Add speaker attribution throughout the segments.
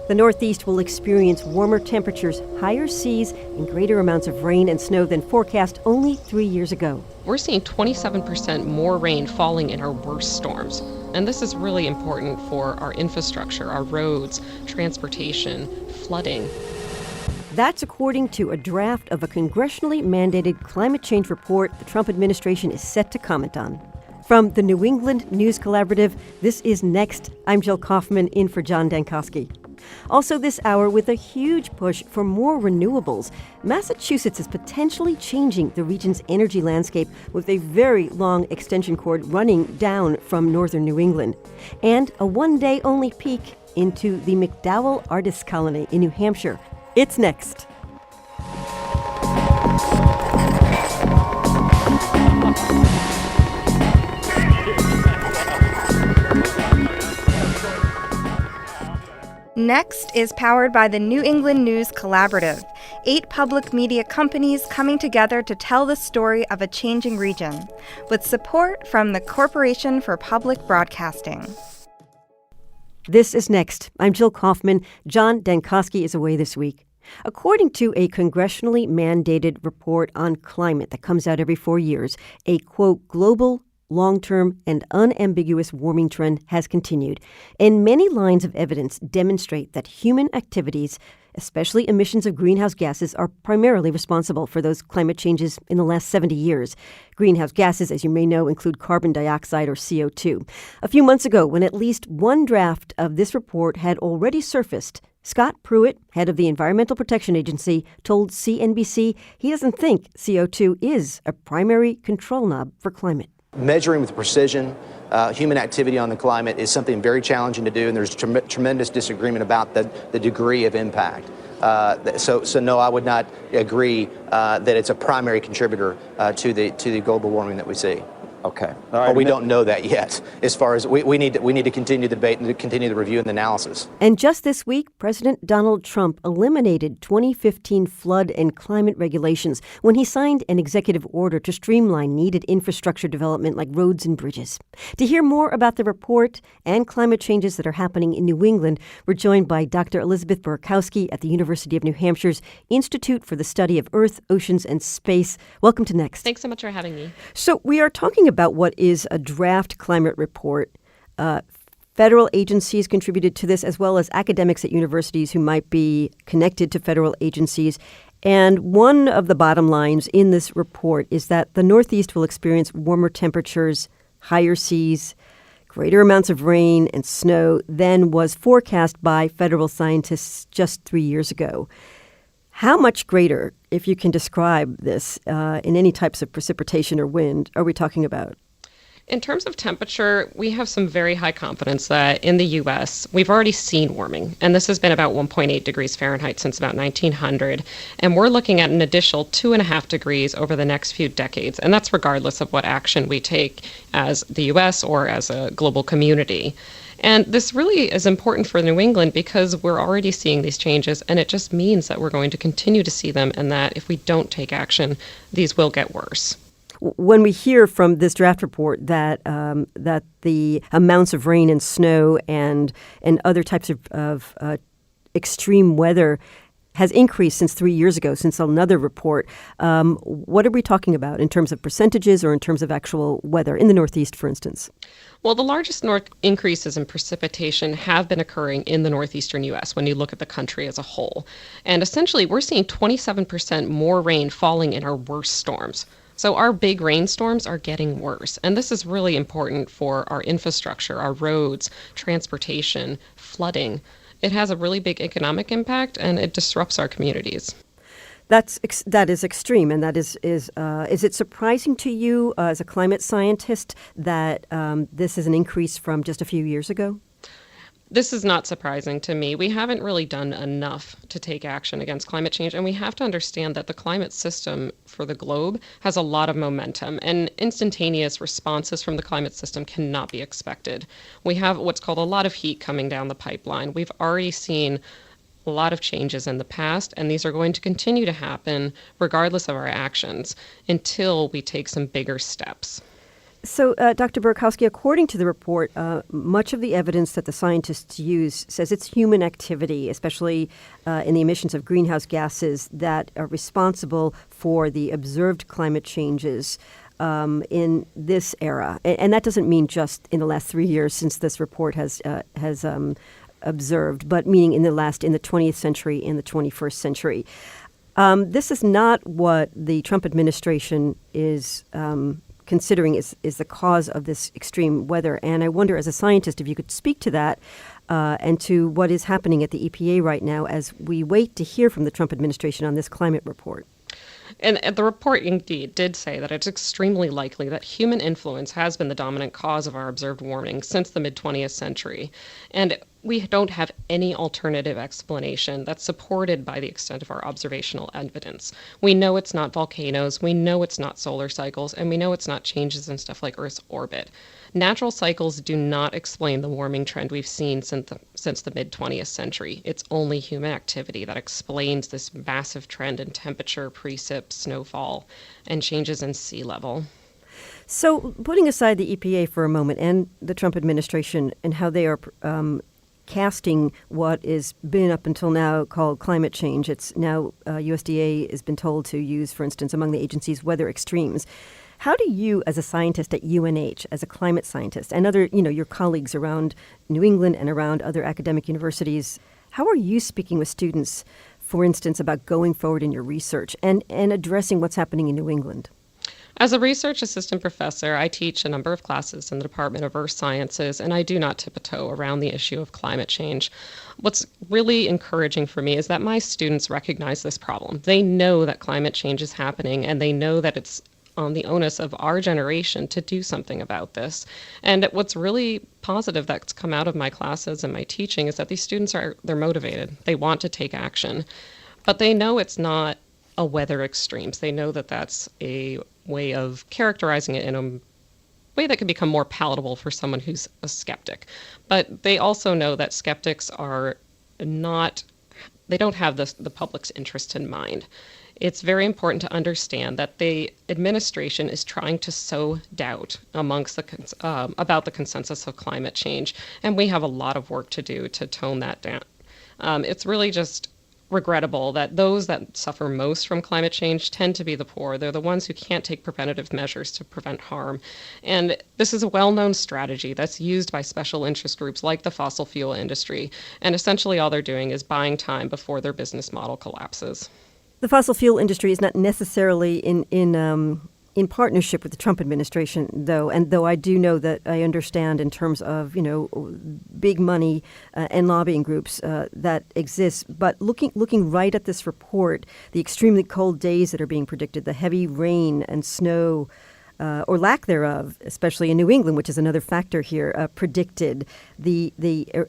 Speaker 1: The Northeast will experience warmer temperatures, higher seas, and greater amounts of rain and snow than forecast only 3 years ago.
Speaker 2: We're seeing 27% more rain falling in our worst storms. And this is really important for our infrastructure, our roads, transportation, flooding.
Speaker 1: That's according to a draft of a congressionally mandated climate change report the Trump administration is set to comment on. From the New England News Collaborative, this is Next. I'm Jill Kaufman, in for John Dankosky. Also this hour, with a huge push for more renewables, Massachusetts is potentially changing the region's energy landscape with a very long extension cord running down from northern New England. And a one-day-only peek into the McDowell Artists Colony in New Hampshire. It's next.
Speaker 3: Next is powered by the New England News Collaborative, 8 public media companies coming together to tell the story of a changing region, with support from the Corporation for Public Broadcasting.
Speaker 1: This is Next. I'm Jill Kaufman. John Dankosky is away this week. According to a congressionally mandated report on climate that comes out every 4 years, a, quote, global, long-term, and unambiguous warming trend has continued, and many lines of evidence demonstrate that human activities, especially emissions of greenhouse gases, are primarily responsible for those climate changes in the last 70 years. Greenhouse gases, as you may know, include carbon dioxide, or CO2. A few months ago, when at least one draft of this report had already surfaced, Scott Pruitt, head of the Environmental Protection Agency, told CNBC he doesn't think CO2 is a primary control knob for climate.
Speaker 4: Measuring with precision human activity on the climate is something very challenging to do, and there's tremendous disagreement about the degree of impact. So no, I would not agree that it's a primary contributor to the global warming that we see.
Speaker 5: Okay. All right.
Speaker 4: Or we don't know that yet. As far as we need to continue the debate and to continue the review and the analysis.
Speaker 1: And just this week, President Donald Trump eliminated 2015 flood and climate regulations when he signed an executive order to streamline needed infrastructure development like roads and bridges. To hear more about the report and climate changes that are happening in New England, we're joined by Dr. Elizabeth Borkowski at the University of New Hampshire's Institute for the Study of Earth, Oceans, and Space. Welcome to Next.
Speaker 2: Thanks so much for having me.
Speaker 1: So we are talking about what is a draft climate report. Federal agencies contributed to this, as well as academics at universities who might be connected to federal agencies. And one of the bottom lines in this report is that the Northeast will experience warmer temperatures, higher seas, greater amounts of rain and snow than was forecast by federal scientists just 3 years ago. How much greater, if you can describe this, in any types of precipitation or wind, are we talking about?
Speaker 2: In terms of temperature, we have some very high confidence that in the U.S., we've already seen warming, and this has been about 1.8 degrees Fahrenheit since about 1900, and we're looking at an additional 2.5 degrees over the next few decades, and that's regardless of what action we take as the U.S. or as a global community. And this really is important for New England because we're already seeing these changes, and it just means that we're going to continue to see them, and that if we don't take action, these will get worse.
Speaker 1: When we hear from this draft report that that the amounts of rain and snow and other types of extreme weather has increased since 3 years ago, since another report, what are we talking about in terms of percentages or in terms of actual weather in the Northeast, for instance?
Speaker 2: Well, the largest increases in precipitation have been occurring in the northeastern U.S. when you look at the country as a whole. And essentially, we're seeing 27% more rain falling in our worst storms. So our big rainstorms are getting worse. And this is really important for our infrastructure, our roads, transportation, flooding. It has a really big economic impact, and it disrupts our communities.
Speaker 1: That is extreme, and that is it surprising to you as a climate scientist that this is an increase from just a few years ago?
Speaker 2: This is not surprising to me. We haven't really done enough to take action against climate change, and we have to understand that the climate system for the globe has a lot of momentum, and instantaneous responses from the climate system cannot be expected. We have what's called a lot of heat coming down the pipeline. We've already seen a lot of changes in the past, and these are going to continue to happen regardless of our actions until we take some bigger steps.
Speaker 1: So, Dr. Burkowski, according to the report, much of the evidence that the scientists use says it's human activity, especially in the emissions of greenhouse gases, that are responsible for the observed climate changes in this era. And that doesn't mean just in the last 3 years since this report has observed, but meaning in the 20th century and the 21st century. This is not what the Trump administration is considering is the cause of this extreme weather. And I wonder, as a scientist, if you could speak to that and to what is happening at the EPA right now as we wait to hear from the Trump administration on this climate report.
Speaker 2: And the report indeed did say that it's extremely likely that human influence has been the dominant cause of our observed warming since the mid-20th century. And we don't have any alternative explanation that's supported by the extent of our observational evidence. We know it's not volcanoes, we know it's not solar cycles, and we know it's not changes in stuff like Earth's orbit. Natural cycles do not explain the warming trend we've seen since the mid-20th century. It's only human activity that explains this massive trend in temperature, precip, snowfall, and changes in sea level.
Speaker 1: So putting aside the EPA for a moment and the Trump administration and how they are casting what has been up until now called climate change, it's now USDA has been told to use, for instance, among the agencies, weather extremes. How do you, as a scientist at UNH, as a climate scientist, and other, your colleagues around New England and around other academic universities, how are you speaking with students, for instance, about going forward in your research and addressing what's happening in New England?
Speaker 2: As a research assistant professor, I teach a number of classes in the Department of Earth Sciences, and I do not tiptoe around the issue of climate change. What's really encouraging for me is that my students recognize this problem. They know that climate change is happening, and they know that it's on the onus of our generation to do something about this. And what's really positive that's come out of my classes and my teaching is that these students they're motivated. They want to take action, but they know it's not a weather extremes. They know that that's a way of characterizing it in a way that can become more palatable for someone who's a skeptic. But they also know that skeptics they don't have the public's interest in mind. It's very important to understand that the administration is trying to sow doubt amongst about the consensus of climate change, and we have a lot of work to do to tone that down. It's really just regrettable that those that suffer most from climate change tend to be the poor. They're the ones who can't take preventative measures to prevent harm. And this is a well-known strategy that's used by special interest groups like the fossil fuel industry. And essentially all they're doing is buying time before their business model collapses.
Speaker 1: The fossil fuel industry is not necessarily in partnership with the Trump administration, though. And though I do know that I understand in terms of, big money and lobbying groups that exist. But looking right at this report, the extremely cold days that are being predicted, the heavy rain and snow, or lack thereof, especially in New England, which is another factor here, predicted. The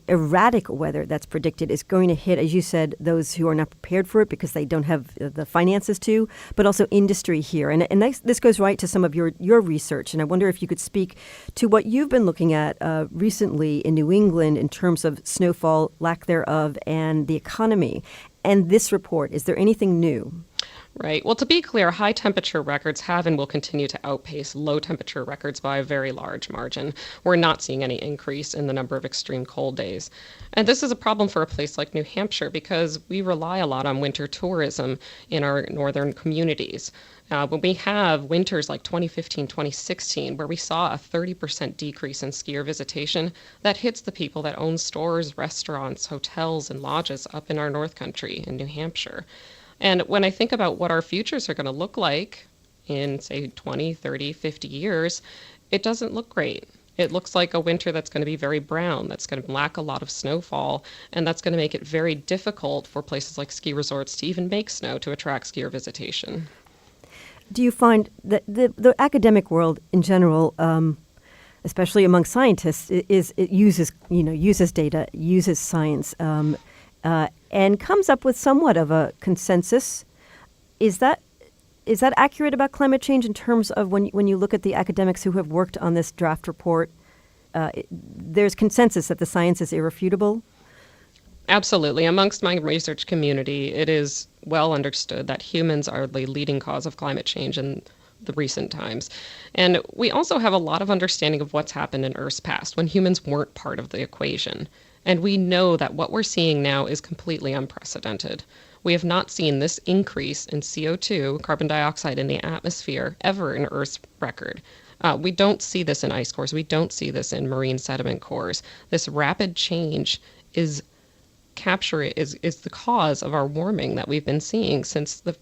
Speaker 1: erratic weather that's predicted is going to hit, as you said, those who are not prepared for it because they don't have the finances to, but also industry here. And this goes right to some of your research. And I wonder if you could speak to what you've been looking at recently in New England in terms of snowfall, lack thereof, and the economy. And this report, is there anything new?
Speaker 2: Right. Well, to be clear, high temperature records have and will continue to outpace low temperature records by a very large margin. We're not seeing any increase in the number of extreme cold days. And this is a problem for a place like New Hampshire because we rely a lot on winter tourism in our northern communities. When we have winters like 2015, 2016, where we saw a 30% decrease in skier visitation, that hits the people that own stores, restaurants, hotels, and lodges up in our North Country in New Hampshire. And when I think about what our futures are going to look like in, say, 20, 30, 50 years, it doesn't look great. It looks like a winter that's going to be very brown, that's going to lack a lot of snowfall, and that's going to make it very difficult for places like ski resorts to even make snow to attract skier visitation.
Speaker 1: Do you find that the academic world in general, especially among scientists, it uses data, uses science, and comes up with somewhat of a consensus? Is that accurate about climate change in terms of when you look at the academics who have worked on this draft report? There's consensus that the science is irrefutable?
Speaker 2: Absolutely. Amongst my research community, it is well understood that humans are the leading cause of climate change, and the recent times. And we also have a lot of understanding of what's happened in Earth's past when humans weren't part of the equation. And we know that what we're seeing now is completely unprecedented. We have not seen this increase in CO2, carbon dioxide, in the atmosphere ever in Earth's record. We don't see this in ice cores. We don't see this in marine sediment cores. This rapid change is the cause of our warming that we've been seeing since the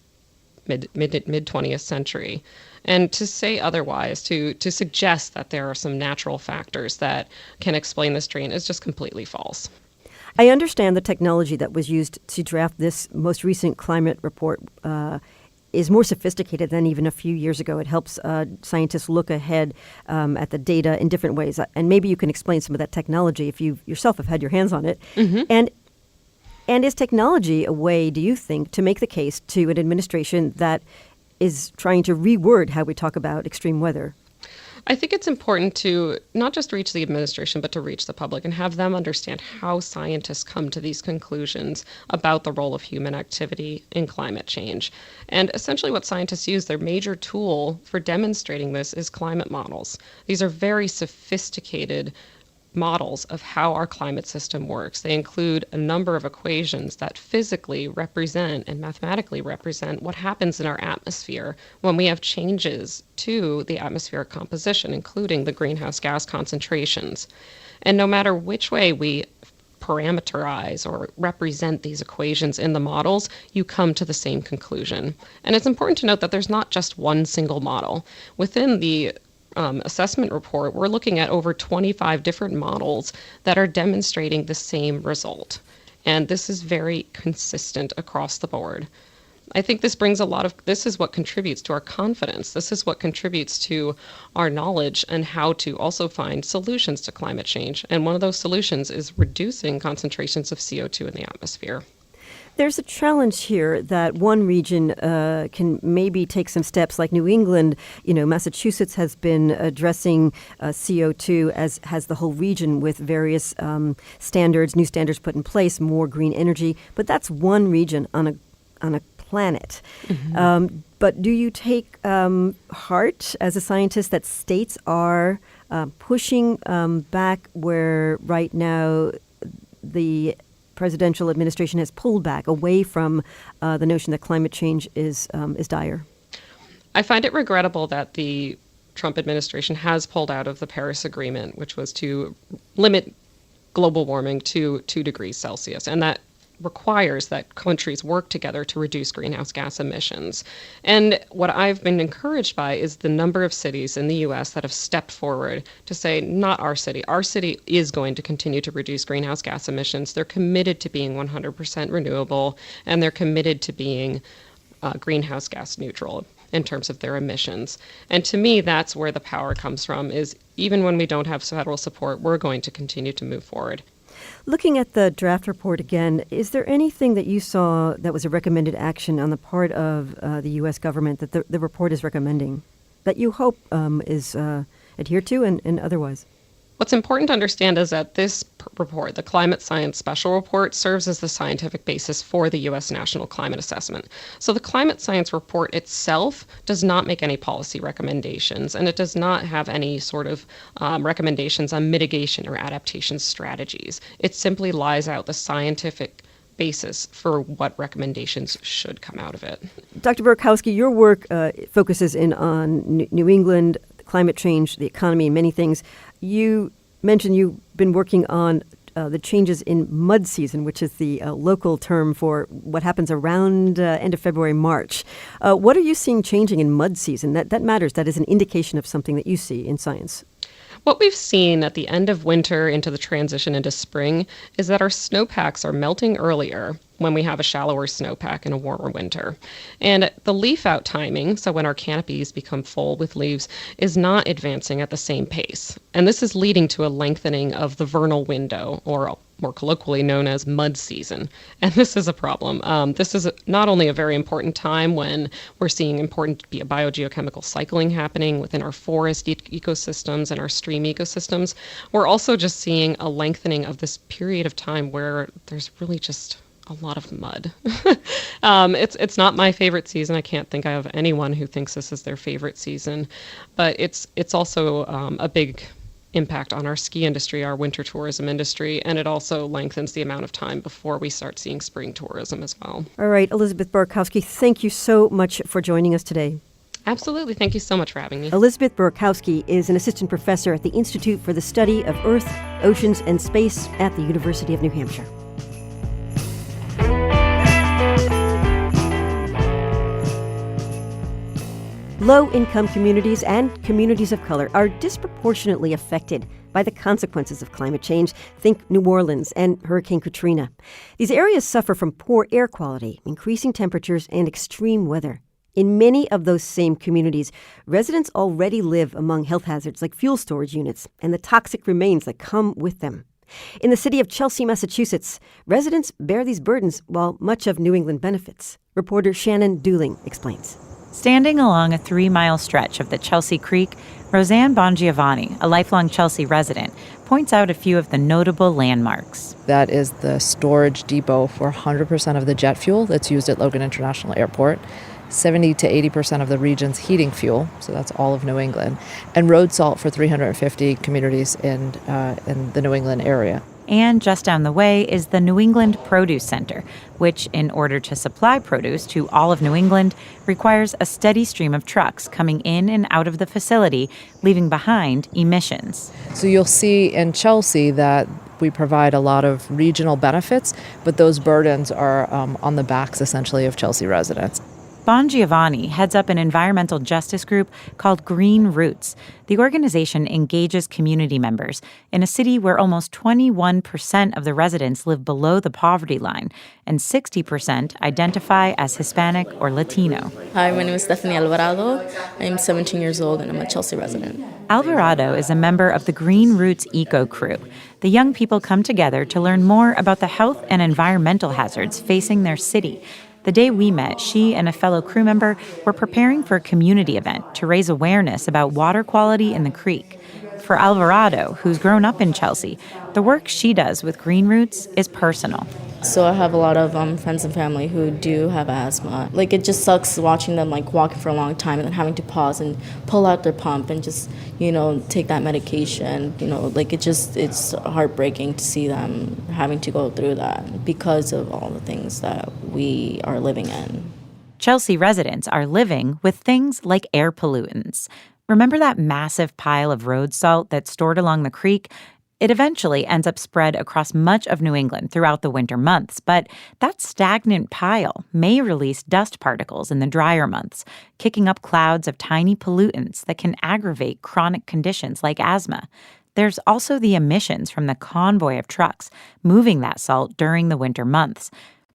Speaker 2: mid 20th century. And to say otherwise, to suggest that there are some natural factors that can explain this drain is just completely false.
Speaker 1: I understand the technology that was used to draft this most recent climate report is more sophisticated than even a few years ago. It helps scientists look ahead at the data in different ways. And maybe you can explain some of that technology if you yourself have had your hands on it. Mm-hmm. And is technology a way, do you think, to make the case to an administration that is trying to reword how we talk about extreme weather?
Speaker 2: I think it's important to not just reach the administration, but to reach the public and have them understand how scientists come to these conclusions about the role of human activity in climate change. And essentially what scientists use, their major tool for demonstrating this is climate models. These are very sophisticated models of how our climate system works. They include a number of equations that physically represent and mathematically represent what happens in our atmosphere when we have changes to the atmospheric composition, including the greenhouse gas concentrations. And no matter which way we parameterize or represent these equations in the models, you come to the same conclusion. And it's important to note that there's not just one single model. Within the assessment report, we're looking at over 25 different models that are demonstrating the same result. And this is very consistent across the board. I think this is what contributes to our confidence. This is what contributes to our knowledge and how to also find solutions to climate change. And one of those solutions is reducing concentrations of CO2 in the atmosphere.
Speaker 1: There's a challenge here that one region can maybe take some steps, like New England. Massachusetts has been addressing CO2, as has the whole region, with various new standards put in place, more green energy. But that's one region on a planet. Mm-hmm. But do you take heart as a scientist that states are pushing back where right now the presidential administration has pulled back away from the notion that climate change is dire?
Speaker 2: I find it regrettable that the Trump administration has pulled out of the Paris Agreement, which was to limit global warming to 2 degrees Celsius, and that requires that countries work together to reduce greenhouse gas emissions. And what I've been encouraged by is the number of cities in the U.S. that have stepped forward to say, not our city. Our city is going to continue to reduce greenhouse gas emissions. They're committed to being 100% renewable, and they're committed to being greenhouse gas neutral in terms of their emissions. And to me, that's where the power comes from, is even when we don't have federal support, we're going to continue to move forward.
Speaker 1: Looking at the draft report again, is there anything that you saw that was a recommended action on the part of the U.S. government that the report is recommending that you hope is adhered to and otherwise?
Speaker 2: What's important to understand is that this report, the Climate Science Special Report, serves as the scientific basis for the U.S. National Climate Assessment. So the Climate Science Report itself does not make any policy recommendations, and it does not have any sort of recommendations on mitigation or adaptation strategies. It simply lies out the scientific basis for what recommendations should come out of it.
Speaker 1: Dr. Dankosky, your work focuses in on New England, climate change, the economy, and many things. You mentioned you've been working on the changes in mud season, which is the local term for what happens around end of February, March. What are you seeing changing in mud season? That matters. That is an indication of something that you see in science.
Speaker 2: What we've seen at the end of winter into the transition into spring is that our snowpacks are melting earlier when we have a shallower snowpack and a warmer winter. And the leaf out timing, so when our canopies become full with leaves, is not advancing at the same pace. And this is leading to a lengthening of the vernal window, or more colloquially known as mud season. And this is a problem. This is not only a very important time when we're seeing important biogeochemical cycling happening within our forest ecosystems and our stream ecosystems, we're also just seeing a lengthening of this period of time where there's really just a lot of mud. It's not my favorite season. I can't think I have anyone who thinks this is their favorite season, but it's also a big impact on our ski industry, our winter tourism industry, and it also lengthens the amount of time before we start seeing spring tourism as well.
Speaker 1: All right, Elizabeth Borkowski, thank you so much for joining us today.
Speaker 2: Absolutely. Thank you so much for having me.
Speaker 1: Elizabeth Borkowski is an assistant professor at the Institute for the Study of Earth, Oceans, and Space at the University of New Hampshire. Low-income communities and communities of color are disproportionately affected by the consequences of climate change. Think New Orleans and Hurricane Katrina. These areas suffer from poor air quality, increasing temperatures, and extreme weather. In many of those same communities, residents already live among health hazards like fuel storage units and the toxic remains that come with them. In the city of Chelsea, Massachusetts, residents bear these burdens while much of New England benefits. Reporter Shannon Dooling explains.
Speaker 5: Standing along a 3-mile stretch of the Chelsea Creek, Roseanne Bongiovanni, a lifelong Chelsea resident, points out a few of the notable landmarks.
Speaker 6: That is the storage depot for 100% of the jet fuel that's used at Logan International Airport, 70 to 80% of the region's heating fuel, so that's all of New England, and road salt for 350 communities in the New England area.
Speaker 5: And just down the way is the New England Produce Center, which, in order to supply produce to all of New England, requires a steady stream of trucks coming in and out of the facility, leaving behind emissions.
Speaker 6: So you'll see in Chelsea that we provide a lot of regional benefits, but those burdens are on the backs, essentially, of Chelsea residents.
Speaker 5: Bongiovanni heads up an environmental justice group called Green Roots. The organization engages community members in a city where almost 21% of the residents live below the poverty line, and 60% identify as Hispanic or Latino.
Speaker 7: Hi, my name is Stephanie Alvarado. I'm 17 years old and I'm a Chelsea resident.
Speaker 5: Alvarado is a member of the Green Roots Eco Crew. The young people come together to learn more about the health and environmental hazards facing their city. The day we met, she and a fellow crew member were preparing for a community event to raise awareness about water quality in the creek. For Alvarado, who's grown up in Chelsea, the work she does with Green Roots is personal.
Speaker 7: So I have a lot of friends and family who do have asthma. Like, it just sucks watching them walking for a long time and then having to pause and pull out their pump and just, take that medication. It's heartbreaking to see them having to go through that because of all the things that we are living in.
Speaker 5: Chelsea residents are living with things like air pollutants. Remember that massive pile of road salt that's stored along the creek? It eventually ends up spread across much of New England throughout the winter months, but that stagnant pile may release dust particles in the drier months, kicking up clouds of tiny pollutants that can aggravate chronic conditions like asthma. There's also the emissions from the convoy of trucks moving that salt during the winter months.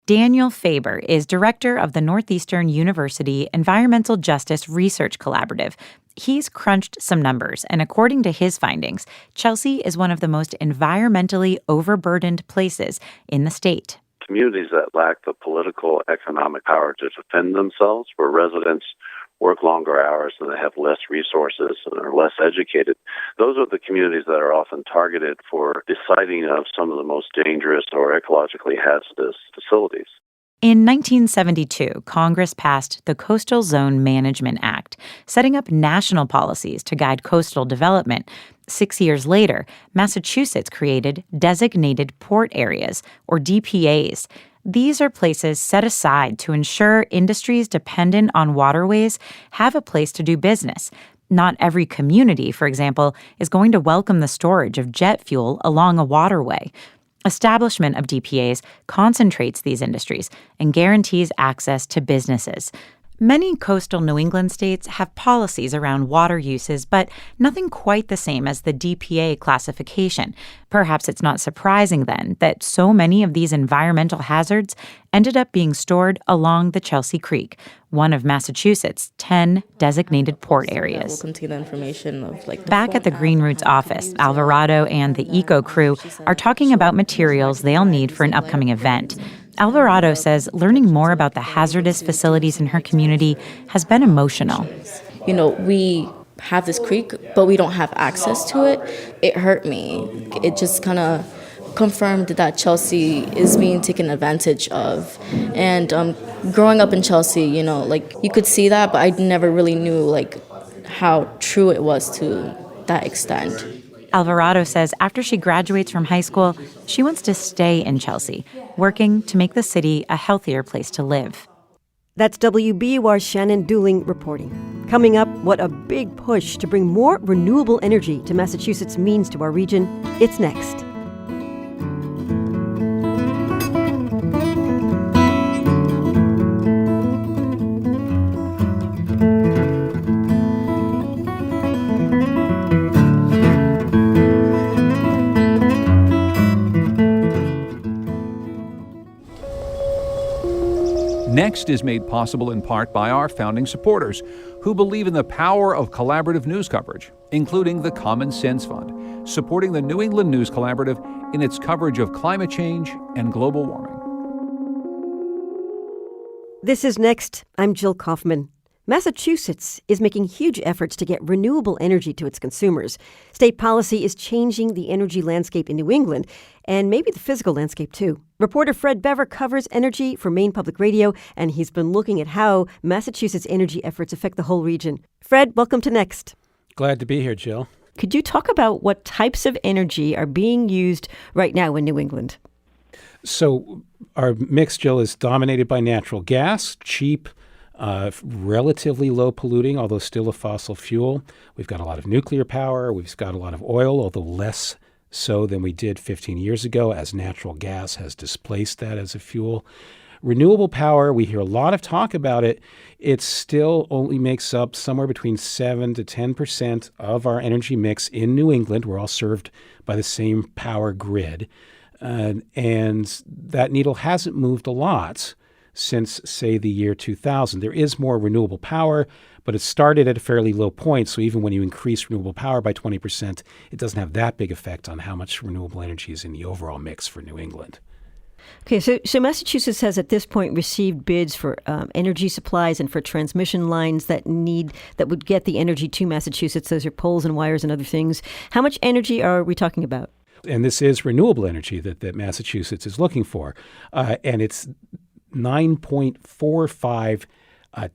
Speaker 5: Daniel Faber is director of the Northeastern University Environmental Justice Research Collaborative. He's crunched some numbers, and according to his findings, Chelsea is one of the most environmentally overburdened places in the state.
Speaker 8: Communities that lack the political, economic power to defend themselves, where residents work longer hours and they have less resources and are less educated, those are the communities that are often targeted for the siting of some of the most dangerous or ecologically hazardous facilities.
Speaker 5: In 1972, Congress passed the Coastal Zone Management Act, setting up national policies to guide coastal development. 6 years later, Massachusetts created Designated Port Areas, or DPAs. These are places set aside to ensure industries dependent on waterways have a place to do business. Not every community, for example, is going to welcome the storage of jet fuel along a waterway. Establishment of DPAs concentrates these industries and guarantees access to businesses. Many coastal New England states have policies around water uses, but nothing quite the same as the DPA classification. Perhaps it's not surprising, then, that so many of these environmental hazards ended up being stored along the Chelsea Creek, one of Massachusetts' 10 designated port areas.
Speaker 7: We'll continue the information of
Speaker 5: Back at the Green Roots office, Alvarado and the Eco Crew are talking about materials they'll need for an upcoming event. Alvarado says learning more about the hazardous facilities in her community has been emotional.
Speaker 7: We have this creek, but we don't have access to it. It hurt me. It just kind of confirmed that Chelsea is being taken advantage of. And growing up in Chelsea, like you could see that, but I never really knew like how true it was to that extent.
Speaker 5: Alvarado says after she graduates from high school, she wants to stay in Chelsea, working to make the city a healthier place to live.
Speaker 1: That's WBUR's Shannon Dooling reporting. Coming up, what a big push to bring more renewable energy to Massachusetts means to our region. It's next.
Speaker 9: Next is made possible in part by our founding supporters who believe in the power of collaborative news coverage, including the Common Sense Fund, supporting the New England News Collaborative in its coverage of climate change and global warming.
Speaker 1: This is Next. I'm Jill Kaufman. Massachusetts is making huge efforts to get renewable energy to its consumers. State policy is changing the energy landscape in New England, and maybe the physical landscape, too. Reporter Fred Bever covers energy for Maine Public Radio, and he's been looking at how Massachusetts' energy efforts affect the whole region. Fred, welcome to Next.
Speaker 10: Glad to be here, Jill.
Speaker 1: Could you talk about what types of energy are being used right now in New England?
Speaker 10: So our mix, Jill, is dominated by natural gas, cheap, relatively low polluting, although still a fossil fuel. We've got a lot of nuclear power. We've got a lot of oil, although less so than we did 15 years ago, as natural gas has displaced that as a fuel. Renewable power, we hear a lot of talk about it. It still only makes up somewhere between 7 to 10% of our energy mix in New England. We're all served by the same power grid. And that needle hasn't moved a lot since, say, the year 2000. There is more renewable power, but it started at a fairly low point. So even when you increase renewable power by 20%, it doesn't have that big effect on how much renewable energy is in the overall mix for New England.
Speaker 1: Okay, so Massachusetts has at this point received bids for energy supplies and for transmission lines that would get the energy to Massachusetts. Those are poles and wires and other things. How much energy are we talking about?
Speaker 10: And this is renewable energy that Massachusetts is looking for. And it's 9.45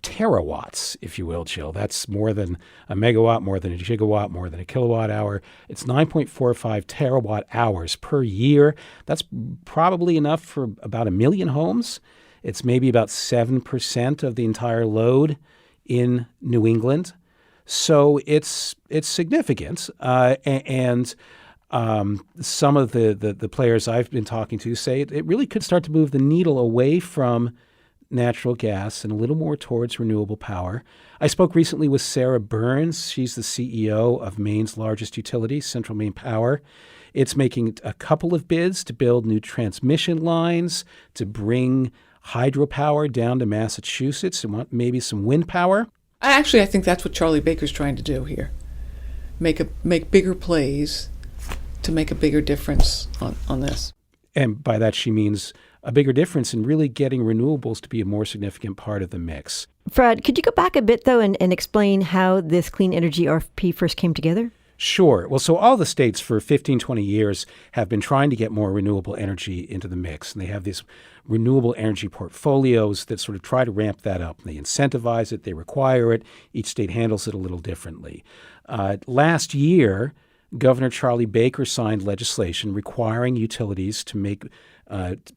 Speaker 10: terawatts, if you will, Jill. That's more than a megawatt, more than a gigawatt, more than a kilowatt hour. It's 9.45 terawatt hours per year. That's probably enough for about 1 million homes. It's maybe about 7% of the entire load in New England. So it's significant. And some of the players I've been talking to say it really could start to move the needle away from natural gas and a little more towards renewable power. I spoke recently with Sarah Burns. She's the CEO of Maine's largest utility, Central Maine Power. It's making a couple of bids to build new transmission lines, to bring hydropower down to Massachusetts and maybe some wind power.
Speaker 11: I think that's what Charlie Baker's trying to do here. Make bigger plays to make a bigger difference on this.
Speaker 10: And by that she means a bigger difference in really getting renewables to be a more significant part of the mix.
Speaker 1: Fred, could you go back a bit, though, and explain how this clean energy RFP first came together?
Speaker 10: Sure. Well, so all the states for 15, 20 years have been trying to get more renewable energy into the mix. And they have these renewable energy portfolios that sort of try to ramp that up. They incentivize it. They require it. Each state handles it a little differently. Last year, Governor Charlie Baker signed legislation requiring utilities to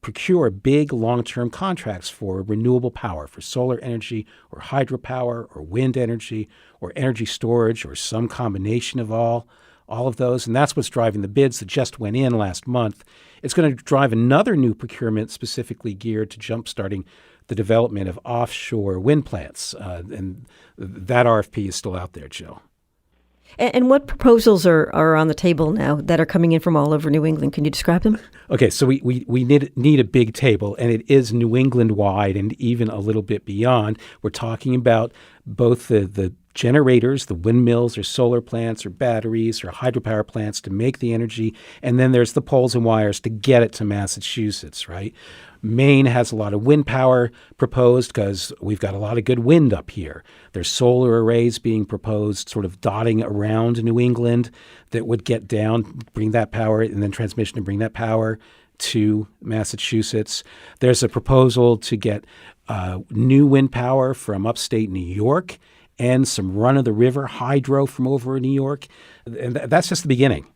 Speaker 10: procure big long-term contracts for renewable power, for solar energy or hydropower or wind energy or energy storage or some combination of all of those. And that's what's driving the bids that just went in last month. It's going to drive another new procurement specifically geared to jumpstarting the development of offshore wind plants. And that RFP is still out there, Jill.
Speaker 1: And what proposals are on the table now that are coming in from all over New England? Can you describe them?
Speaker 10: Okay, so we need a big table, and it is New England-wide and even a little bit beyond. We're talking about both the generators, the windmills or solar plants or batteries or hydropower plants to make the energy, and then there's the poles and wires to get it to Massachusetts, right? Maine has a lot of wind power proposed because we've got a lot of good wind up here. There's solar arrays being proposed sort of dotting around New England that would get down, bring that power, and then transmission and bring that power to Massachusetts. There's a proposal to get new wind power from upstate New York and some run-of-the-river hydro from over in New York. And that's just the beginning.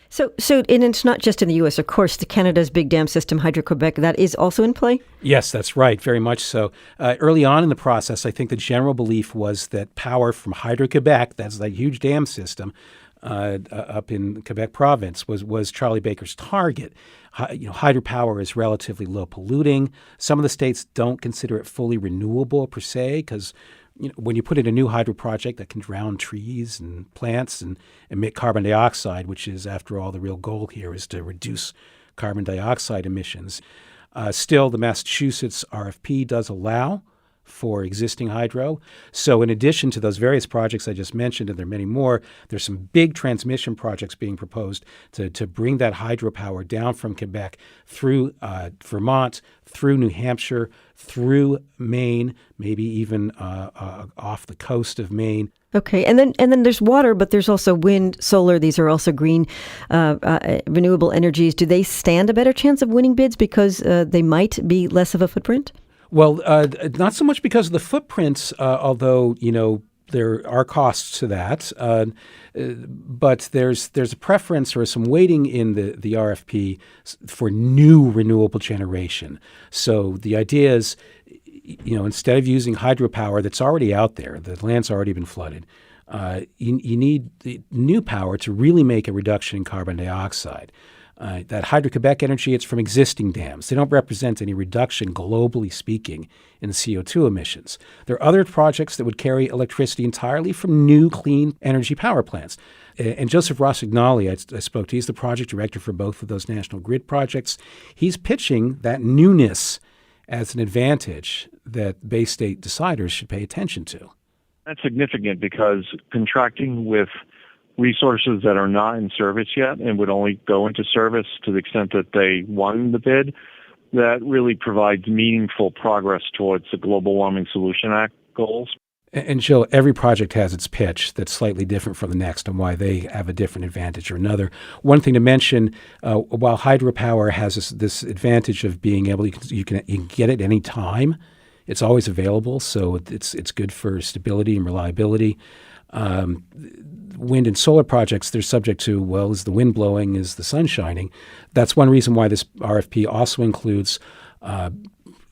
Speaker 1: So, and it's not just in the U.S. Of course, the Canada's big dam system, Hydro-Quebec, that is also in play?
Speaker 10: Yes, that's right, very much so. Early on in the process, I think the general belief was that power from Hydro-Quebec, that's that huge dam system up in Quebec province, was Charlie Baker's target. Hydropower is relatively low polluting. Some of the states don't consider it fully renewable per se because when you put in a new hydro project that can drown trees and plants and emit carbon dioxide, which is, after all, the real goal here is to reduce carbon dioxide emissions. Still, the Massachusetts RFP does allow for existing hydro. So in addition to those various projects I just mentioned, and there are many more, there's some big transmission projects being proposed to bring that hydropower down from Quebec through Vermont, through New Hampshire, through Maine, maybe even off the coast of Maine.
Speaker 1: Okay, and then there's water, but there's also wind, solar. These are also green, renewable energies. Do they stand a better chance of winning bids because they might be less of a footprint?
Speaker 10: Well, not so much because of the footprints, although, there are costs to that. But there's a preference or some weighting in the RFP for new renewable generation. So the idea is, instead of using hydropower that's already out there, the land's already been flooded, you need the new power to really make a reduction in carbon dioxide. That Hydro-Quebec energy, it's from existing dams. They don't represent any reduction, globally speaking, in CO2 emissions. There are other projects that would carry electricity entirely from new clean energy power plants. And Joseph Rossignoli, I spoke to, he's the project director for both of those national grid projects. He's pitching that newness as an advantage that Bay State deciders should pay attention to.
Speaker 12: That's significant because contracting with resources that are not in service yet and would only go into service to the extent that they won the bid, that really provides meaningful progress towards the Global Warming Solution Act goals.
Speaker 10: And Jill, every project has its pitch that's slightly different from the next and why they have a different advantage or another. One thing to mention, while hydropower has this advantage of being able, you can get it any time, it's always available, so it's good for stability and reliability. Wind and solar projects, they're subject to, well, is the wind blowing, is the sun shining? That's one reason why this RFP also includes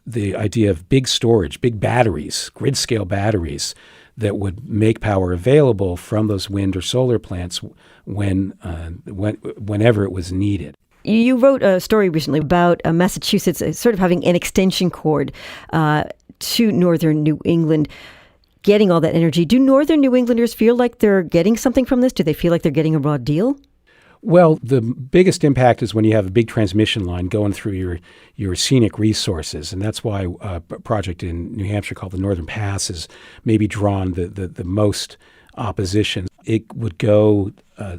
Speaker 10: the idea of big storage, big batteries, grid-scale batteries that would make power available from those wind or solar plants whenever it was needed.
Speaker 1: You wrote a story recently about Massachusetts sort of having an extension cord to northern New England, getting all that energy. Do northern New Englanders feel like they're getting something from this? Do they feel like they're getting a raw deal?
Speaker 10: Well, the biggest impact is when you have a big transmission line going through your scenic resources, and that's why a project in New Hampshire called the Northern Pass is maybe drawn the most opposition. It would go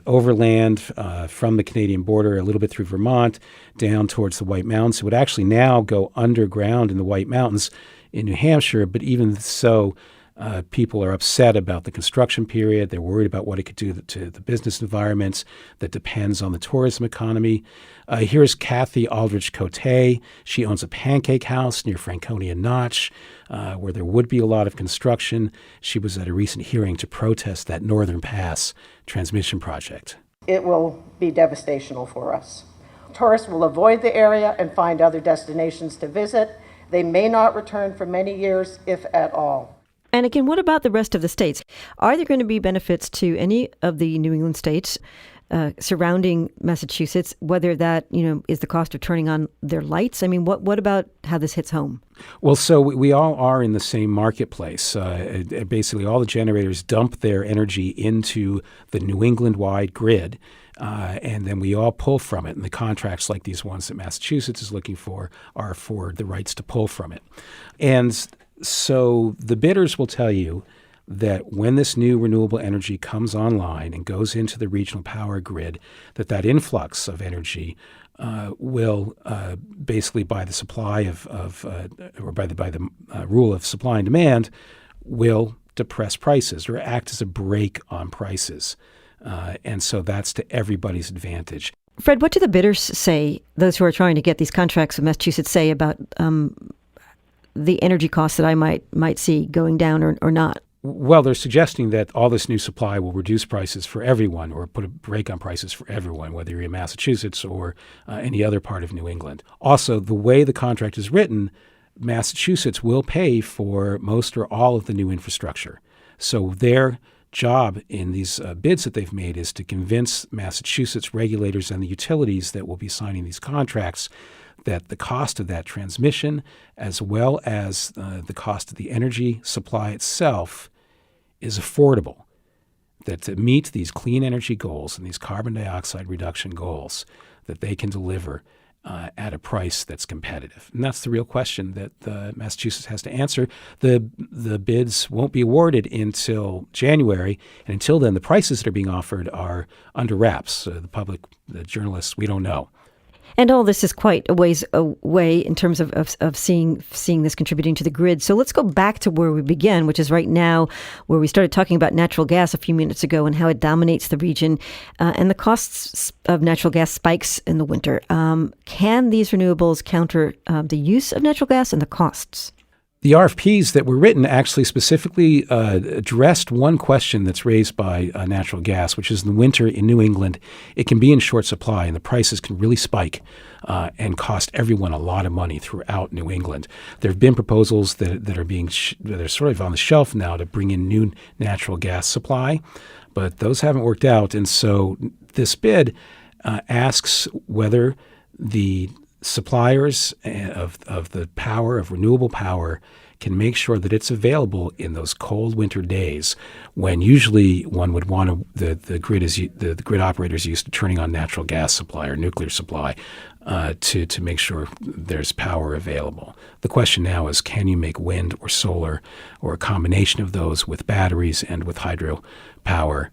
Speaker 10: overland from the Canadian border, a little bit through Vermont, down towards the White Mountains. It would actually now go underground in the White Mountains in New Hampshire, but even so, people are upset about the construction period. They're worried about what it could do to the business environments that depends on the tourism economy. Here's Kathy Aldrich-Cote. She owns a pancake house near Franconia Notch, where there would be a lot of construction. She was at a recent hearing to protest that Northern Pass transmission project.
Speaker 13: It will be devastational for us. Tourists will avoid the area and find other destinations to visit. They may not return for many years, if at all.
Speaker 1: And again, what about the rest of the states? Are there going to be benefits to any of the New England states surrounding Massachusetts, whether that, is the cost of turning on their lights? I mean, what about how this hits home?
Speaker 10: Well, so we all are in the same marketplace. Basically, all the generators dump their energy into the New England-wide grid, and then we all pull from it. And the contracts like these ones that Massachusetts is looking for are for the rights to pull from it. And so the bidders will tell you that when this new renewable energy comes online and goes into the regional power grid, that influx of energy will basically by the supply or by the rule of supply and demand will depress prices or act as a brake on prices. And so that's to everybody's advantage.
Speaker 1: Fred, what do the bidders say, those who are trying to get these contracts with Massachusetts, say about the energy costs that I might see going down or not?
Speaker 10: Well, they're suggesting that all this new supply will reduce prices for everyone or put a brake on prices for everyone, whether you're in Massachusetts or any other part of New England. Also, the way the contract is written, Massachusetts will pay for most or all of the new infrastructure. So their job in these bids that they've made is to convince Massachusetts regulators and the utilities that will be signing these contracts that the cost of that transmission, as well as the cost of the energy supply itself, is affordable, that to meet these clean energy goals and these carbon dioxide reduction goals, that they can deliver at a price that's competitive. And that's the real question that Massachusetts has to answer. The bids won't be awarded until January, and until then, the prices that are being offered are under wraps. The public, the journalists, we don't know.
Speaker 1: And all this is quite a ways away in terms of seeing this contributing to the grid. So let's go back to where we began, which is right now, where we started talking about natural gas a few minutes ago and how it dominates the region, and the costs of natural gas spikes in the winter. Can these renewables counter the use of natural gas and the costs?
Speaker 10: The RFPs that were written actually specifically addressed one question that's raised by natural gas, which is in the winter in New England, it can be in short supply and the prices can really spike and cost everyone a lot of money throughout New England. There have been proposals that are sort of on the shelf now to bring in new natural gas supply, but those haven't worked out. And so this bid asks whether the suppliers of the power, of renewable power, can make sure that it's available in those cold winter days when usually one would want the grid operators used to turning on natural gas supply or nuclear supply to make sure there's power available. The question now is, can you make wind or solar or a combination of those with batteries and with hydro power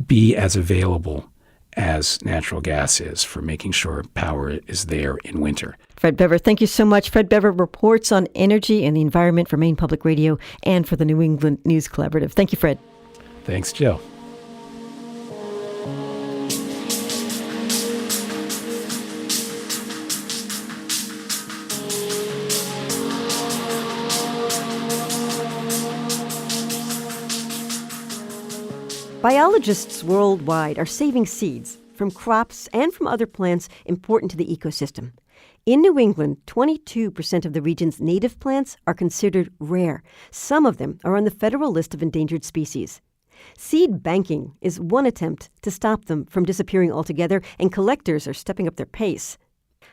Speaker 10: be as available as natural gas is for making sure power is there in winter?
Speaker 1: Fred Bever, thank you so much. Fred Bever reports on energy and the environment for Maine Public Radio and for the New England News Collaborative. Thank you, Fred.
Speaker 10: Thanks, Jill.
Speaker 1: Biologists worldwide are saving seeds from crops and from other plants important to the ecosystem. In New England, 22% of the region's native plants are considered rare. Some of them are on the federal list of endangered species. Seed banking is one attempt to stop them from disappearing altogether, and collectors are stepping up their pace.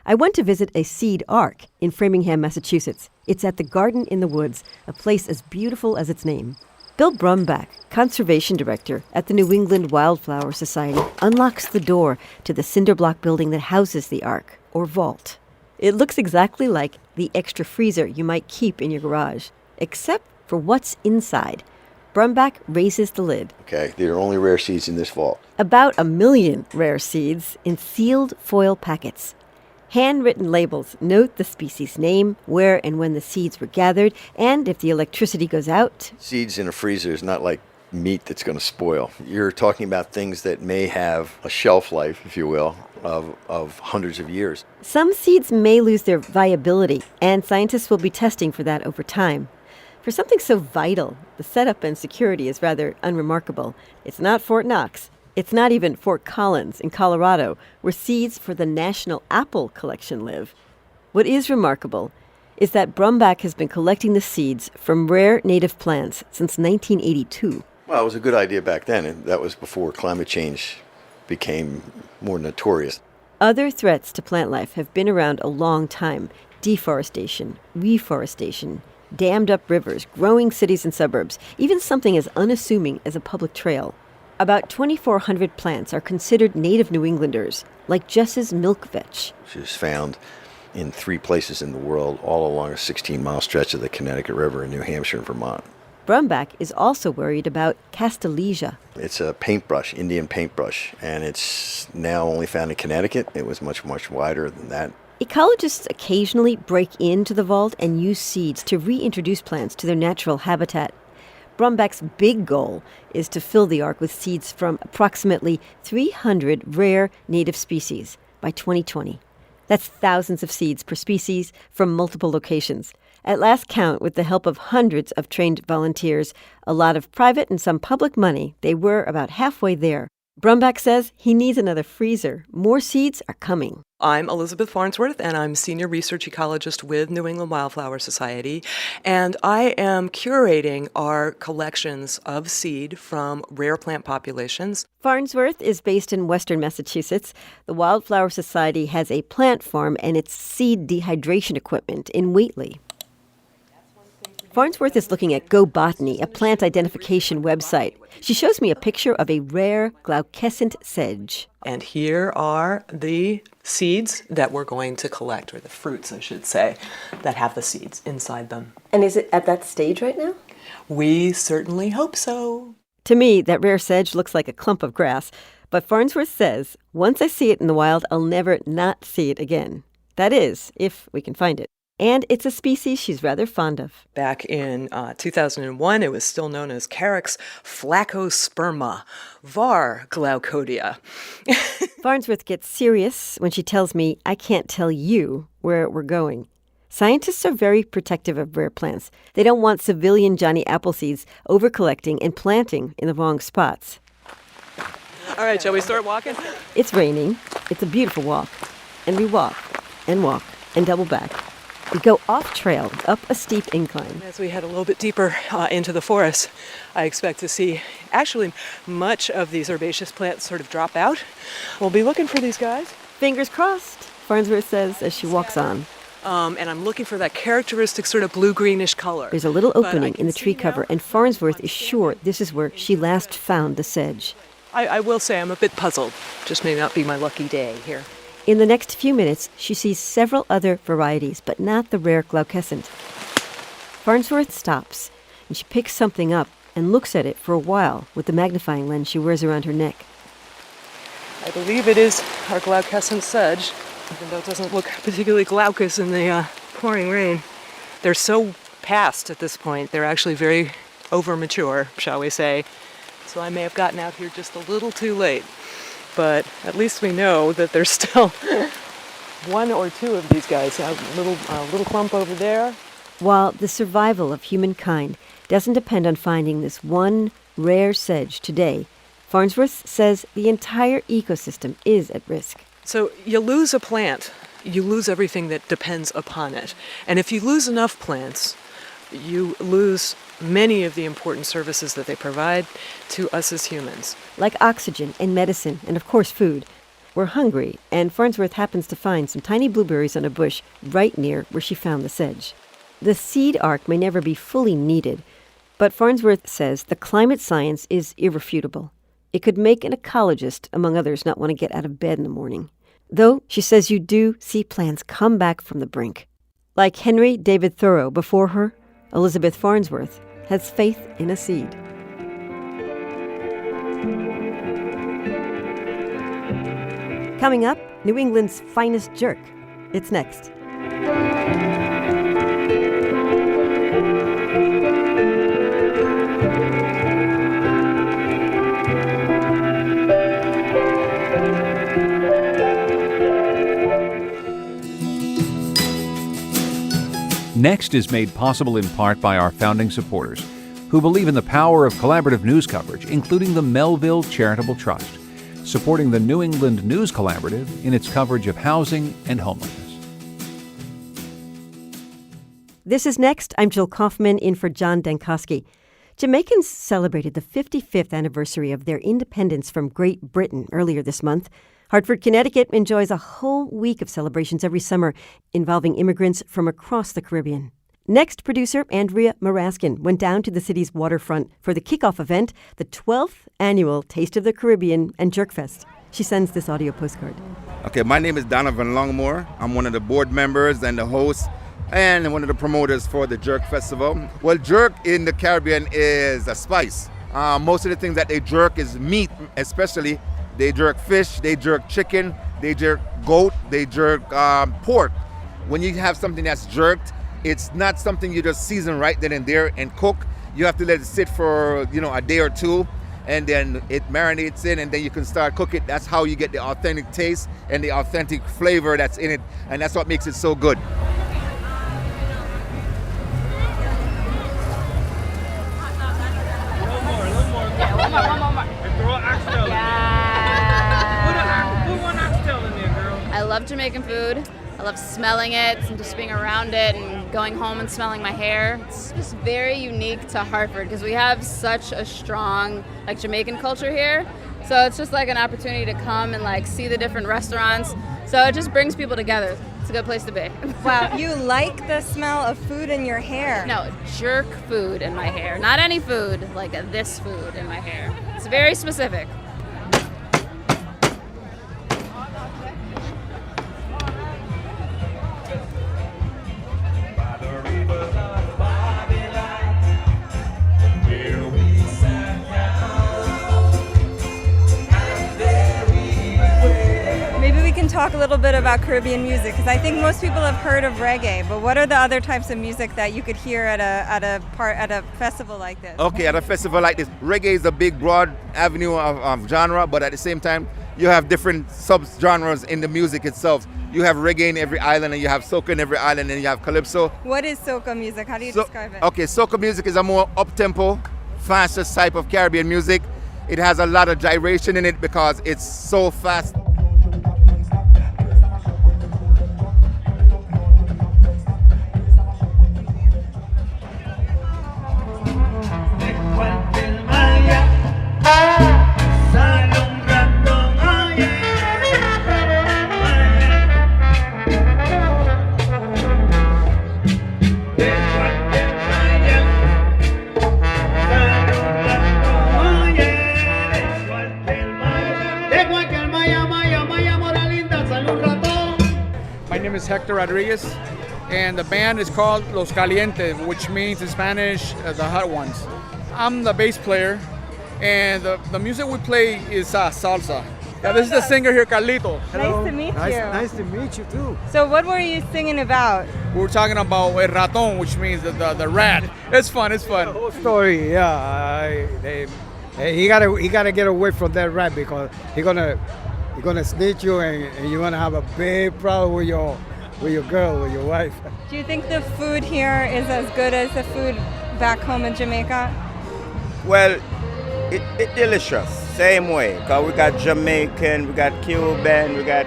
Speaker 1: I went to visit a seed ark in Framingham, Massachusetts. It's at the Garden in the Woods, a place as beautiful as its name. Bill Brumbach, Conservation Director at the New England Wildflower Society, unlocks the door to the cinder block building that houses the ark, or vault. It looks exactly like the extra freezer you might keep in your garage, except for what's inside. Brumbach raises the lid.
Speaker 14: Okay, there are only rare seeds in this vault.
Speaker 1: About 1 million rare seeds in sealed foil packets. Handwritten labels note the species name, where and when the seeds were gathered, and if the electricity goes out.
Speaker 14: Seeds in a freezer is not like meat that's going to spoil. You're talking about things that may have a shelf life, if you will, of hundreds of years.
Speaker 1: Some seeds may lose their viability, and scientists will be testing for that over time. For something so vital, the setup and security is rather unremarkable. It's not Fort Knox. It's not even Fort Collins in Colorado, where seeds for the National Apple Collection live. What is remarkable is that Brumbach has been collecting the seeds from rare native plants since 1982.
Speaker 14: Well, it was a good idea back then, and that was before climate change became more notorious.
Speaker 1: Other threats to plant life have been around a long time. Deforestation, reforestation, dammed up rivers, growing cities and suburbs, even something as unassuming as a public trail. About 2,400 plants are considered native New Englanders, like Jess's milk vetch.
Speaker 14: She was found in 3 places in the world, all along a 16-mile stretch of the Connecticut River in New Hampshire and Vermont.
Speaker 1: Brumbach is also worried about Castellisia.
Speaker 14: It's a paintbrush, Indian paintbrush, and it's now only found in Connecticut. It was much, much wider than that.
Speaker 1: Ecologists occasionally break into the vault and use seeds to reintroduce plants to their natural habitat. Brumbach's big goal is to fill the ark with seeds from approximately 300 rare native species by 2020. That's thousands of seeds per species from multiple locations. At last count, with the help of hundreds of trained volunteers, a lot of private and some public money, they were about halfway there. Brumbach says he needs another freezer. More seeds are coming.
Speaker 15: I'm Elizabeth Farnsworth, and I'm Senior Research Ecologist with New England Wildflower Society, and I am curating our collections of seed from rare plant populations.
Speaker 1: Farnsworth is based in Western Massachusetts. The Wildflower Society has a plant farm and its seed dehydration equipment in Whately. Farnsworth is looking at Go Botany, a plant identification website. She shows me a picture of a rare glaucescent sedge.
Speaker 15: And here are the seeds that we're going to collect, or the fruits, I should say, that have the seeds inside them.
Speaker 1: And is it at that stage right now?
Speaker 15: We certainly hope so.
Speaker 1: To me, that rare sedge looks like a clump of grass. But Farnsworth says, once I see it in the wild, I'll never not see it again. That is, if we can find it. And it's a species she's rather fond of.
Speaker 15: Back in 2001, it was still known as Carex flacosperma, var glaucodia.
Speaker 1: Farnsworth gets serious when she tells me I can't tell you where we're going. Scientists are very protective of rare plants. They don't want civilian Johnny Appleseeds over-collecting and planting in the wrong spots.
Speaker 15: All right, shall we start walking?
Speaker 1: It's raining. It's a beautiful walk. And we walk and double back. We go off trail, up a steep incline.
Speaker 15: As we head a little bit deeper into the forest, I expect to see actually much of these herbaceous plants sort of drop out. We'll be looking for these guys.
Speaker 1: Fingers crossed, Farnsworth says as she walks on.
Speaker 15: And I'm looking for that characteristic sort of blue-greenish color.
Speaker 1: There's a little opening in the tree cover, and Farnsworth is sure this is where she last found the sedge.
Speaker 15: I will say I'm a bit puzzled. Just may not be my lucky day here.
Speaker 1: In the next few minutes, she sees several other varieties, but not the rare glaucescent. Farnsworth stops, and she picks something up and looks at it for a while with the magnifying lens she wears around her neck.
Speaker 15: I believe it is our glaucescent sedge, even though it doesn't look particularly glaucous in the pouring rain. They're so past at this point. They're actually very over-mature, shall we say. So I may have gotten out here just a little too late. But at least we know that there's still one or two of these guys. A little clump over there.
Speaker 1: While the survival of humankind doesn't depend on finding this one rare sedge today, Farnsworth says the entire ecosystem is at risk.
Speaker 15: So you lose a plant, you lose everything that depends upon it. And if you lose enough plants, you lose many of the important services that they provide to us as humans.
Speaker 1: Like oxygen and medicine and, of course, food. We're hungry, and Farnsworth happens to find some tiny blueberries on a bush right near where she found the sedge. The seed ark may never be fully needed, but Farnsworth says the climate science is irrefutable. It could make an ecologist, among others, not want to get out of bed in the morning. Though, she says you do see plants come back from the brink. Like Henry David Thoreau before her, Elizabeth Farnsworth has faith in a seed. Coming up, New England's finest jerk. It's next.
Speaker 9: Next is made possible in part by our founding supporters, who believe in the power of collaborative news coverage, including the Melville Charitable Trust, supporting the New England News Collaborative in its coverage of housing and homelessness.
Speaker 1: This is Next. I'm Jill Kaufman, in for John Dankosky. Jamaicans celebrated the 55th anniversary of their independence from Great Britain earlier this month. Hartford, Connecticut enjoys a whole week of celebrations every summer involving immigrants from across the Caribbean. Next, producer Andrea Maraskin went down to the city's waterfront for the kickoff event, the 12th annual Taste of the Caribbean and Jerkfest. She sends this audio postcard.
Speaker 16: Okay, my name is Donovan Longmore. I'm one of the board members and the host and one of the promoters for the jerk festival. Well, jerk in the Caribbean is a spice. Most of the things that they jerk is meat, especially. They jerk fish, they jerk chicken, they jerk goat, they jerk pork. When you have something that's jerked, it's not something you just season right then and there and cook. You have to let it sit for a day or two, and then it marinates in, and then you can start cook it. That's how you get the authentic taste and the authentic flavor that's in it, and that's what makes it so good.
Speaker 17: I love Jamaican food. I love smelling it and just being around it and going home and smelling my hair. It's just very unique to Hartford because we have such a strong Jamaican culture here. So it's just like an opportunity to come and see the different restaurants. So it just brings people together. It's a good place to be.
Speaker 3: Wow, you like the smell of food in your hair?
Speaker 17: No, jerk food in my hair. Not any food, like this food in my hair. It's very specific.
Speaker 3: Talk a little bit about Caribbean music because I think most people have heard of reggae, but what are the other types of music that you could hear at a festival like this?
Speaker 16: Okay, at a festival like this, reggae is a big broad avenue of genre, but at the same time you have different sub-genres in the music itself. You have reggae in every island, and you have soca in every island, and you have calypso.
Speaker 3: What is soca music? How do you describe it?
Speaker 16: Okay, soca music is a more up-tempo, faster type of Caribbean music. It has a lot of gyration in it because it's so fast.
Speaker 18: Hector Rodriguez, and the band is called Los Calientes, which means in Spanish the hot ones. I'm the bass player, and the music we play is salsa. Yeah, this is the singer here, Carlito.
Speaker 3: Hello. Nice to meet you.
Speaker 19: Nice to meet you too.
Speaker 3: So what were you singing about?
Speaker 18: We were talking about el ratón, which means the rat. It's fun. It's fun.
Speaker 19: The whole story, yeah. He gotta get away from that rat because he's gonna snitch you, and you're gonna have a big problem with your girl, with your wife.
Speaker 3: Do you think the food here is as good as the food back home in Jamaica?
Speaker 20: Well, it's delicious, same way. Because we got Jamaican, we got Cuban, we got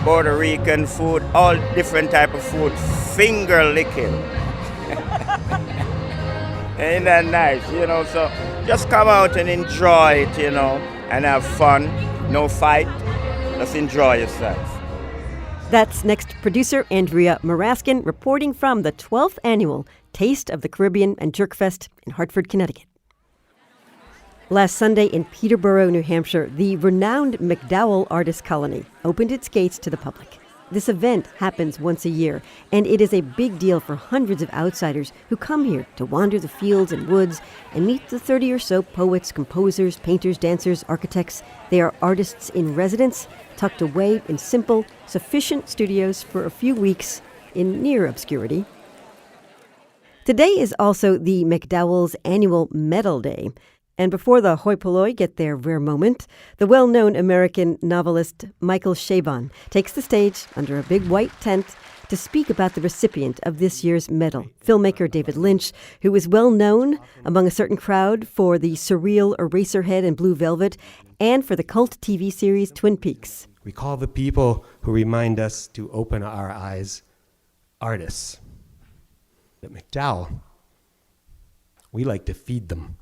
Speaker 20: Puerto Rican food, all different type of food, finger licking. Ain't that nice, so just come out and enjoy it, and have fun, no fight, just enjoy yourself.
Speaker 1: That's next producer Andrea Maraskin reporting from the 12th annual Taste of the Caribbean and Jerkfest in Hartford, Connecticut. Last Sunday in Peterborough, New Hampshire, the renowned MacDowell Artist Colony opened its gates to the public. This event happens once a year, and it is a big deal for hundreds of outsiders who come here to wander the fields and woods and meet the 30 or so poets, composers, painters, dancers, architects. They are artists in residence, tucked away in simple, sufficient studios for a few weeks in near obscurity. Today is also the MacDowell's annual Medal Day. And before the hoi polloi get their rare moment, the well-known American novelist Michael Chabon takes the stage under a big white tent to speak about the recipient of this year's medal, filmmaker David Lynch, who is well known among a certain crowd for the surreal Eraserhead and Blue Velvet and for the cult TV series Twin Peaks.
Speaker 21: We call the people who remind us to open our eyes artists. At MacDowell, we like to feed them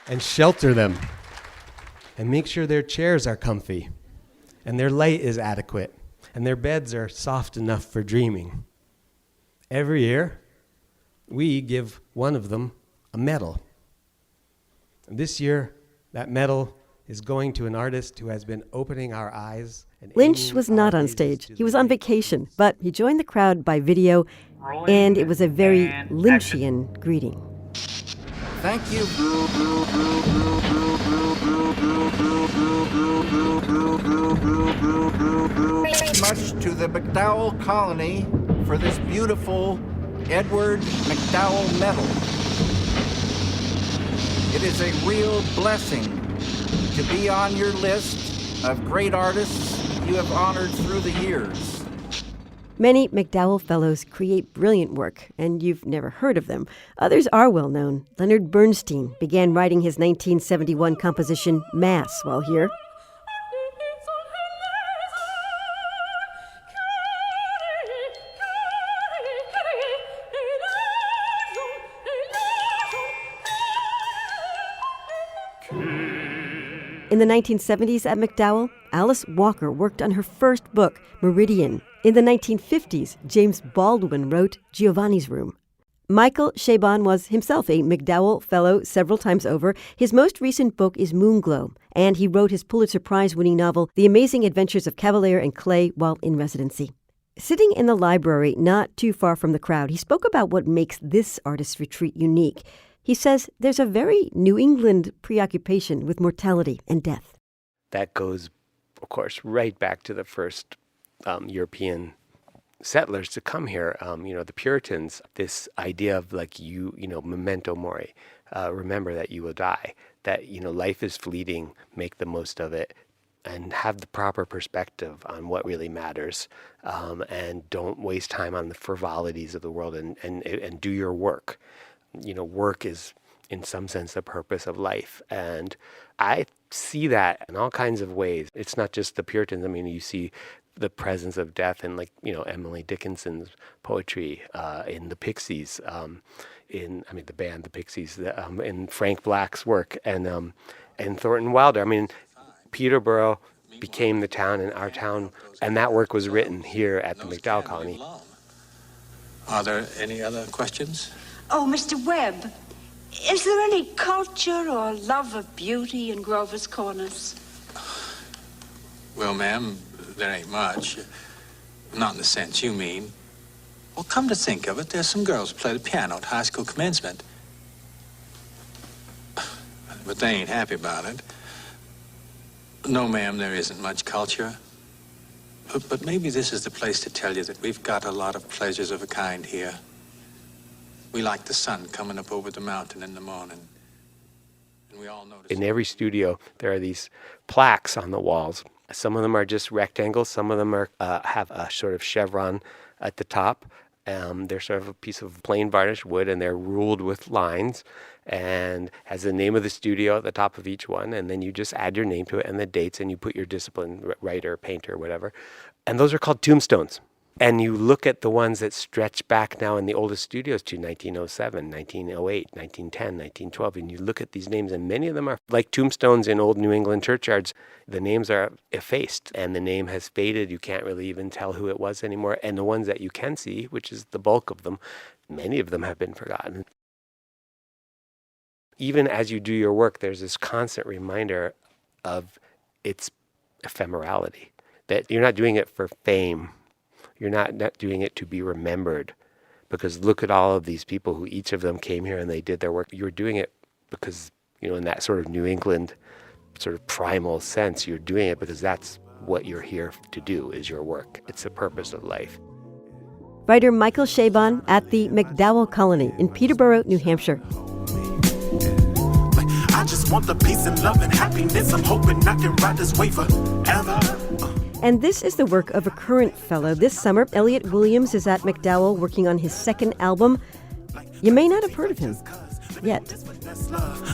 Speaker 21: and shelter them and make sure their chairs are comfy and their light is adequate and their beds are soft enough for dreaming. Every year, we give one of them a medal. And this year, that medal is going to an artist who has been opening our eyes
Speaker 1: Lynch was not on stage. He was on vacation, but he joined the crowd by video, and it was a very Lynchian greeting.
Speaker 4: Thank you. Much to the McDowell colony for this beautiful Edward McDowell medal. It is a real blessing to be on your list of great artists you have honored through the years.
Speaker 1: Many McDowell Fellows create brilliant work, and you've never heard of them. Others are well known. Leonard Bernstein began writing his 1971 composition Mass while here. In the 1970s at McDowell, Alice Walker worked on her first book, Meridian. In the 1950s, James Baldwin wrote Giovanni's Room. Michael Chabon was himself a McDowell Fellow several times over. His most recent book is Moonglow, and he wrote his Pulitzer Prize-winning novel, The Amazing Adventures of Cavalier and Clay, while in residency. Sitting in the library not too far from the crowd, he spoke about what makes this artist's retreat unique. He says there's a very New England preoccupation with mortality and death.
Speaker 22: That goes, of course, right back to the first European settlers to come here. The Puritans, this idea of memento mori, remember that you will die, that, life is fleeting, make the most of it, and have the proper perspective on what really matters, and don't waste time on the frivolities of the world, and do your work. Work is, in some sense, the purpose of life. And I see that in all kinds of ways. It's not just the Puritans. You see the presence of death in, Emily Dickinson's poetry, in the Pixies, in the band, the Pixies, in Frank Black's work, and Thornton Wilder. Peterborough became the town, and our town, and that work was written here at the McDowell Colony.
Speaker 23: Are there any other questions?
Speaker 24: Oh, Mr. Webb, is there any culture or love of beauty in Grover's Corners?
Speaker 23: Well, ma'am, there ain't much. Not in the sense you mean. Well, come to think of it, there's some girls who play the piano at high school commencement. But they ain't happy about it. No, ma'am, there isn't much culture. But maybe this is the place to tell you that we've got a lot of pleasures of a kind here. We like the sun coming up over the mountain in the morning. And we all notice.
Speaker 22: In every studio, there are these plaques on the walls. Some of them are just rectangles. Some of them are have a sort of chevron at the top. They're sort of a piece of plain varnished wood, and they're ruled with lines, and has the name of the studio at the top of each one. And then you just add your name to it and the dates, and you put your discipline, writer, painter, whatever. And those are called tombstones. And you look at the ones that stretch back now in the oldest studios to 1907, 1908, 1910, 1912, and you look at these names, and many of them are like tombstones in old New England churchyards. The names are effaced, and the name has faded. You can't really even tell who it was anymore. And the ones that you can see, which is the bulk of them, many of them have been forgotten. Even as you do your work, there's this constant reminder of its ephemerality, that you're not doing it for fame. You're not doing it to be remembered, because look at all of these people who each of them came here and they did their work. You're doing it because, in that sort of New England sort of primal sense, you're doing it because that's what you're here to do, is your work. It's the purpose of life.
Speaker 1: Writer Michael Chabon at the McDowell Colony in Peterborough, New Hampshire.
Speaker 25: I just want the peace and love and happiness. I'm hoping I can ride this wave forever.
Speaker 1: And this is the work of a current fellow. This summer, Elliott Williams is at McDowell working on his second album. You may not have heard of him yet.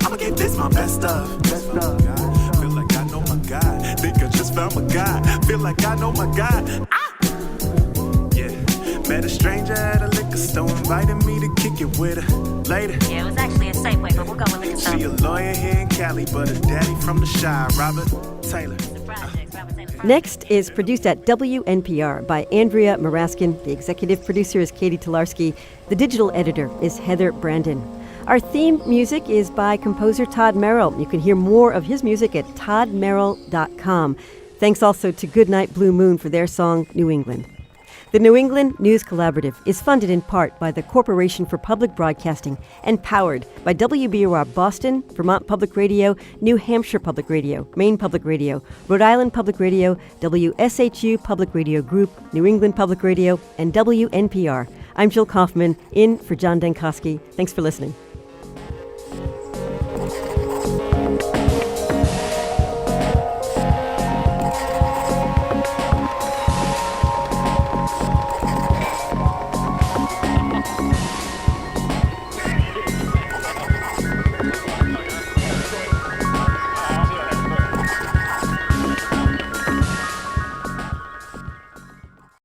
Speaker 25: I'ma give this my best stuff. Feel like I know my guy. Think I just found my guy. Feel like I know my guy. Yeah. Met a stranger at a liquor store, invited me to kick it with her later.
Speaker 26: Yeah, it was actually a Safeway, but we'll go with liquor store.
Speaker 25: She a lawyer here in Cali, but her daddy from the Shire, Robert Taylor.
Speaker 1: Next is produced at WNPR by Andrea Maraskin. The executive producer is Katie Tolarski. The digital editor is Heather Brandon. Our theme music is by composer Todd Merrill. You can hear more of his music at toddmerrill.com. Thanks also to Goodnight Blue Moon for their song, New England. The New England News Collaborative is funded in part by the Corporation for Public Broadcasting and powered by WBUR Boston, Vermont Public Radio, New Hampshire Public Radio, Maine Public Radio, Rhode Island Public Radio, WSHU Public Radio Group, New England Public Radio, and WNPR. I'm Jill Kaufman, in for John Dankosky. Thanks for listening.